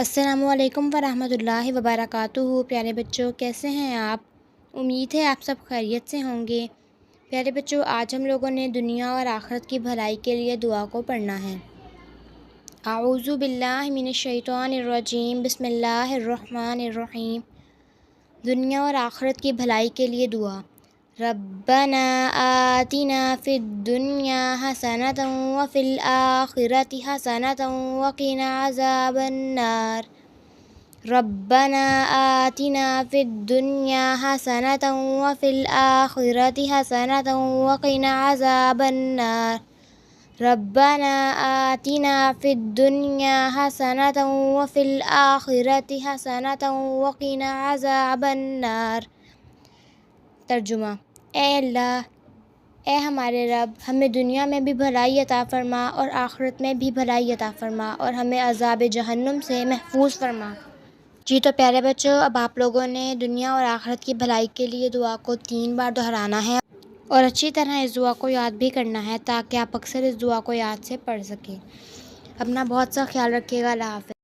السلام علیکم ورحمۃ اللہ وبرکاتہ۔ پیارے بچوں، کیسے ہیں آپ؟ امید ہے آپ سب خیریت سے ہوں گے۔ پیارے بچوں، آج ہم لوگوں نے دنیا اور آخرت کی بھلائی کے لیے دعا کو پڑھنا ہے۔ اعوذ باللہ من الشیطان الرجیم، بسم اللہ الرحمن الرحیم۔ دنیا اور آخرت کی بھلائی کے لیے دعا۔ ربنا آتنا فی الدنیا حسنۃ وفی الآخرۃ حسنۃ وقنا عذاب النار۔ ربنا آتنا فی الدنیا حسنۃ وفی الآخرۃ حسنۃ وقنا عذاب النار۔ ربنا آتنا فی الدنیا حسنۃ وفی الآخرۃ حسنۃ وقنا عذاب النار۔ ترجمہ: اے اللہ، اے ہمارے رب، ہمیں دنیا میں بھی بھلائی عطا فرما اور آخرت میں بھی بھلائی عطا فرما، اور ہمیں عذاب جہنم سے محفوظ فرما۔ جی تو پیارے بچوں، اب آپ لوگوں نے دنیا اور آخرت کی بھلائی کے لیے دعا کو 3 بار دہرانا ہے اور اچھی طرح اس دعا کو یاد بھی کرنا ہے تاکہ آپ اکثر اس دعا کو یاد سے پڑھ سکیں۔ اپنا بہت سا خیال رکھیے گا۔ اللہ حافظ۔